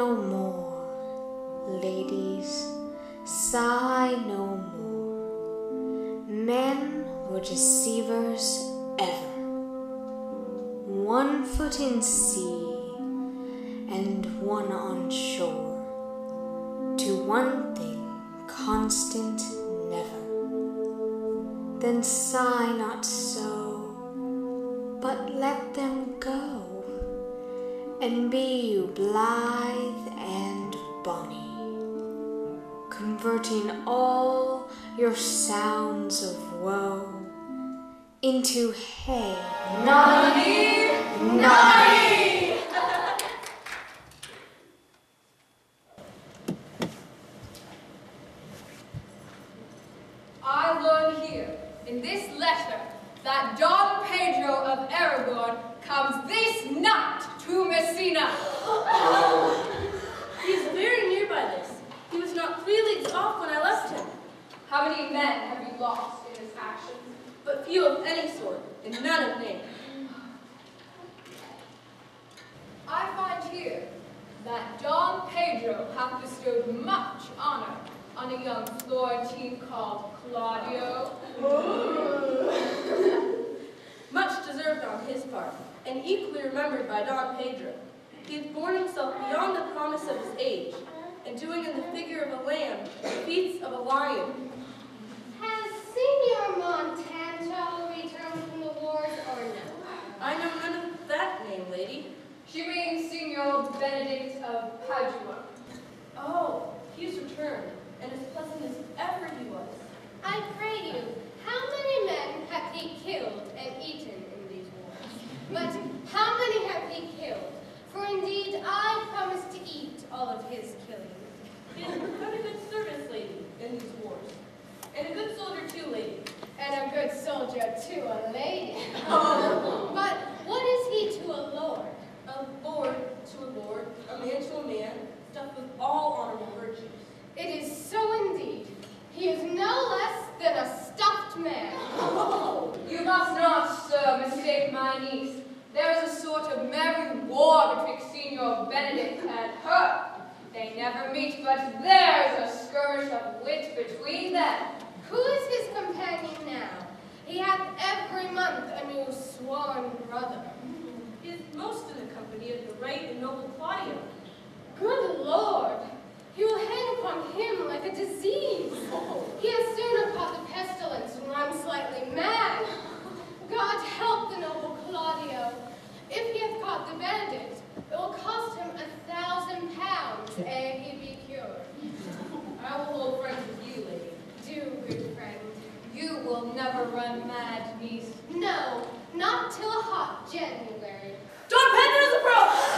no more, ladies, sigh no more. Men were deceivers ever. One foot in sea and one on shore, to one thing constant never. Then sigh not so, but let them go, and be you blithe and bonny, converting all your sounds of woe into hey, nonny, nonny. I learn here, in this letter, that Don Pedro of Aragon comes this night to Messina. He is very near by this. He was not 3 leagues off when I left him. How many men have you lost in this action? But few of any sort, and none of name. I find here that Don Pedro hath bestowed much honor on a young Florentine called Claudio. Much deserved on his part, and equally remembered by Don Pedro. He had borne himself beyond the promise of his age, and doing in the figure of a lamb the feats of a lion. Has Signor Montanto returned from the wars or no? I know none of that name, lady. She means Signor Benedict of Padua. Oh, he has returned, and as pleasant as ever he was. I pray you, how many men hath he killed and eaten in these wars? But how many hath he killed? For indeed I promise to eat all of his killing. He has done a good service, lady, in these wars. And a good soldier too, lady. And a good soldier to a lady. But what is he to a lord? A lord to a lord, a man to a man, stuffed with all honorable virtues. It is so indeed. He is no less than a stuffed man. You must not, sir, mistake my niece. There is a sort of merry war betwixt Signor Benedict and her. They never meet, but there is a skirmish of wit between them. Who is his companion now? He hath every month a new sworn brother. He is most in the company of the right and noble Claudio. Good Lord! He will hang upon him like a disease. He has sooner caught the pestilence and run slightly mad. God help the noble Claudio. If he hath caught the Benedict, it will cost him 1,000 pounds ere he be cured. I will hold friends with you, lady. Do, good friend. You will never run mad, niece. No, not till a hot January. Don Pedro's approach!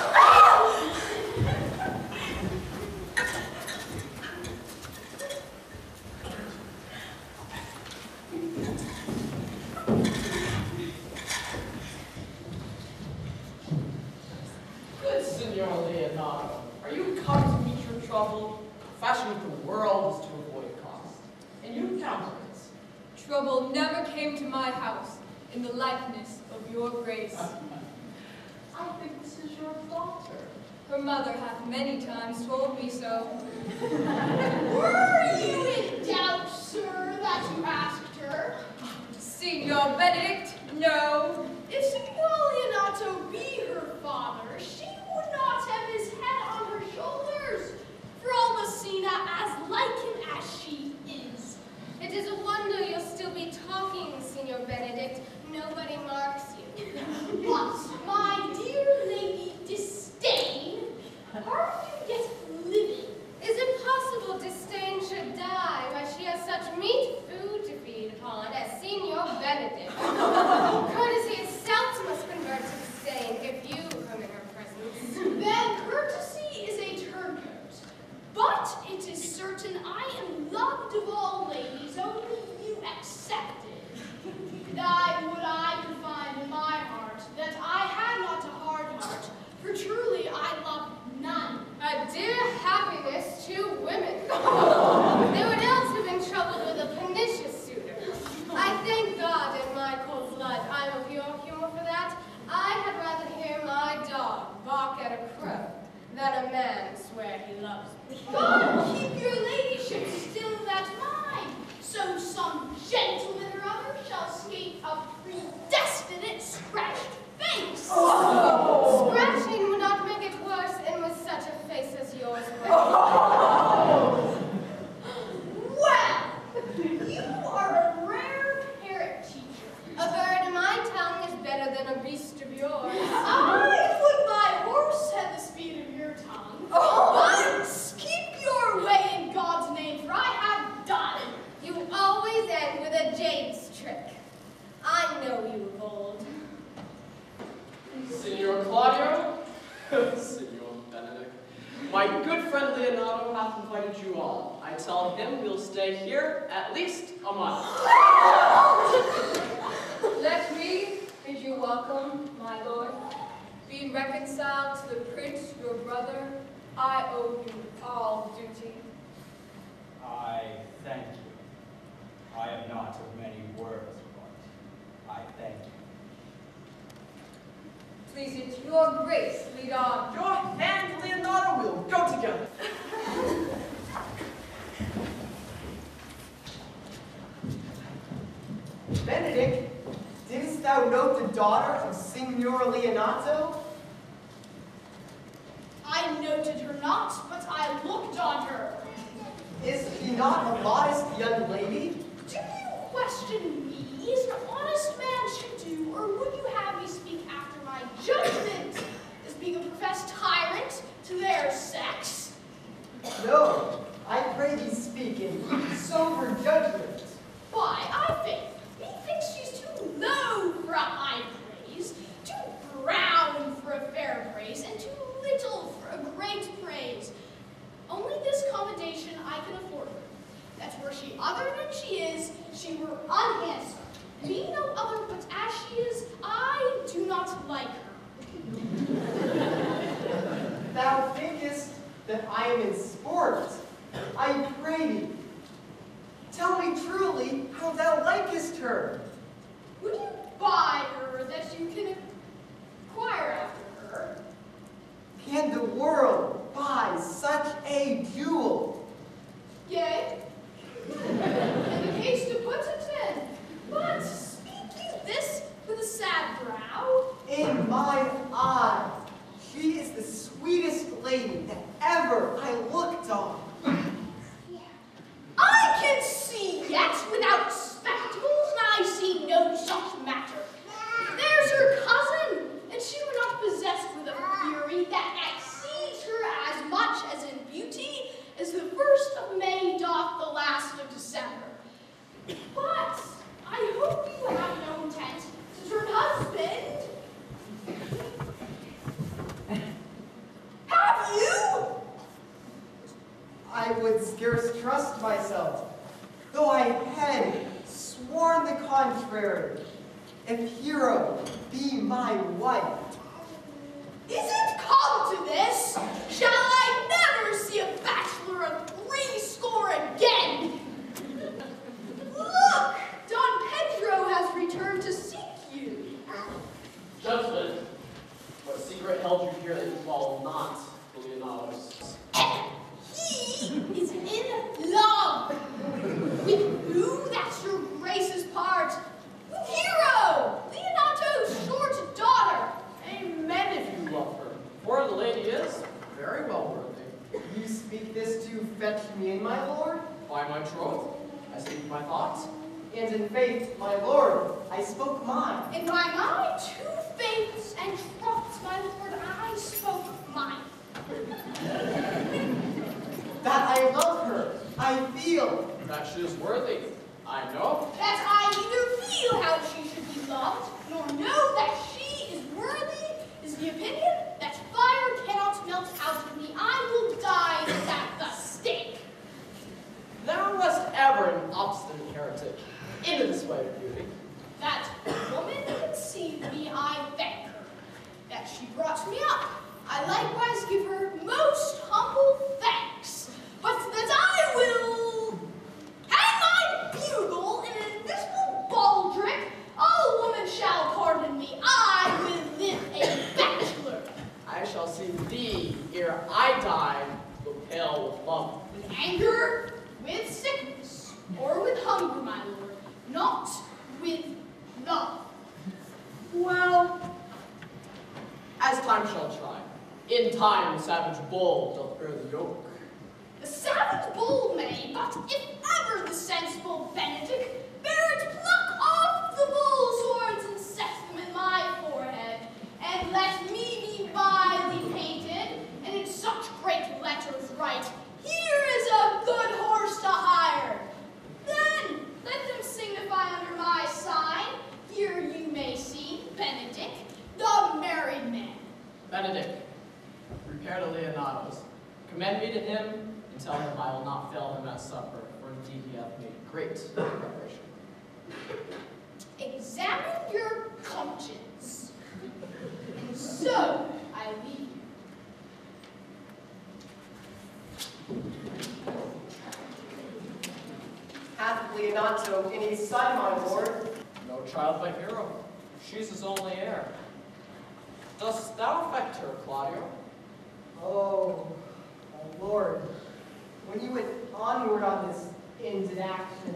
Good Signor Leonardo, are you come to meet your trouble? The fashion of the world is to avoid cost, and you countenance. Trouble never came to my house in the likeness of your grace. I think this is your daughter. Her mother hath many times told me so. Were you in doubt, sir, that you asked her? Signor Benedict, no. If Signor Leonato be her father, she would not have his head on her shoulders. For all Messina, as like him as she is. It is a wonder you'll still be talking, Signor Benedict. Nobody marks you. What, my dear lady Disdain? Are you yet living? Is it possible Disdain should die while she has such meat food to feed upon as Signor Benedict? Courtesy itself must convert to Disdain if you come in her man swear he loves me. God keep your ladyship still that mind, so some gentleman or other shall skate a predestinate scratched face. Oh. Scratching would not make it worse, and with such a face as yours would. Well, you are a rare parrot teacher. A bird in my tongue is better than a beast of yours. I would my horse had the speed of your tongue. But keep your way in God's name, for I have done. You always end with a jade's trick. I know you of old. Signor Claudio, Signor Benedict, my good friend Leonardo hath invited you all. I tell him we'll stay here at least a month. Let me bid you welcome, my lord. Being reconciled to the prince, your brother, I owe you all duty. I thank you. I am not of many words, but I thank you. Please it your grace lead on. Your and Leonardo will go together. Benedict, didst thou note the daughter of Signor Leonato? I noted her not, but I looked on her. Is she not a modest young lady? Do you question me as an honest man should do, or would you have me speak after my judgment, as being a professed tyrant to their sex? No, I pray thee speak in sober judgment. Why, I think, methinks she's too low for a high praise, too brown for a fair praise, and too little for a great praise. Only this commendation I can afford her, that were she other than she is, she were unhandsome. Being no other but as she is, I do not like her. Thou thinkest that I am in sport. I pray thee, tell me truly how thou likest her. Would you buy her that you can acquire after her? Can the world buy such a jewel? Yea, in the case to put it in. But speak you this with a sad brow? In my eye, she is the sweetest lady that ever I looked on. I can see yet without spectacles, and I see no such matter. There's her cousin, and she were not possessed with a fury that exceeds her as much as in beauty as the 1st of May doth the last of December. But I hope you have no intent to turn husband. Have you? I would scarce trust myself, though I had sworn the contrary. If Hero be my wife. Is it come to this? Shall I never see a bachelor of 80 again? Look, Don Pedro has returned to seek you. Gentlemen, what secret held you here that you call not the Leonatos? He is in love. With who? That's your grace's part. With Hero, Leonato's short daughter. Amen if you love her. For the lady is very well worthy. You speak this to fetch me in, my lord? By my troth, I speak my thoughts. And in faith, my lord, I spoke mine. And by my 2 faiths and truths, my lord, I spoke mine. That I love her, I feel. That she is worthy, I know. That I neither feel how she should be loved, nor know that she is worthy, is the opinion that fire cannot melt out of me. I will die at the stake. Thou wast ever an obstinate heretic into this way of beauty. That woman conceived me, I thank her. That she brought me up, I likewise give her most humble thanks. But that I will hang my bugle in an invisible baldric, all woman shall pardon me. I will live a bachelor. I shall see thee ere I die, go pale with love. With anger, with sickness, or with hunger, my lord, not with love. Well, as time shall try. In time, the savage bull doth bear the yoke. The savage bull may, but if ever the sensible Benedict bear it, pluck off the bull's horns and set them in my forehead, and let me be widely painted, and in such great letters write, here is a good horse to hire. Then let them signify under my sign, here you may see Benedict, the married man. Benedict, repair to Leonato's. Commend me to him, and tell him I will not fail him at supper, for indeed he hath made great preparation. Examine your conscience. And so I leave you. Hath Leonato any son, my lord? No child but Hero. She's his only heir. Dost thou affect her, Claudio? Oh, my lord, when you went onward on this ended action,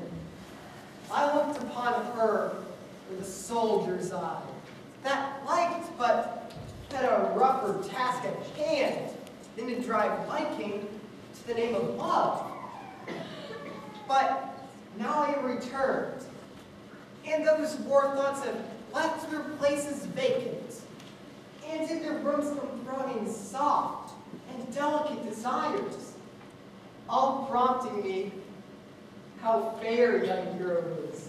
I looked upon her with a soldier's eye, that liked but had a rougher task at hand than to drive liking to the name of love. But now I returned, and those war thoughts have left their places vacant, and in their rooms come thronging soft and delicate desires, all prompting me how fair young Hero is.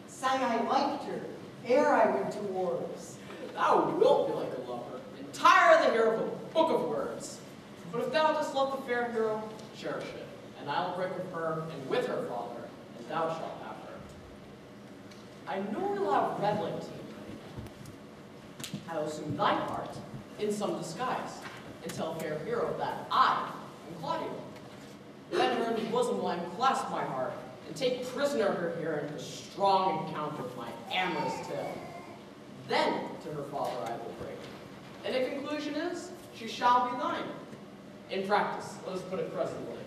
Sang I liked her ere I went to wars. Thou wilt be like a lover, entire the hero of a book of words. But if thou dost love the fair hero, cherish it, and I will break with her and with her father, and thou shalt have her. I nor allow reveling to you. I will assume thine heart in some disguise, and tell fair hero that I am Claudio. Then her bosom will I clasp my heart, and take prisoner her here into a strong encounter with my amorous tale. Then to her father I will break. And the conclusion is, she shall be thine. In practice, let us put it presently.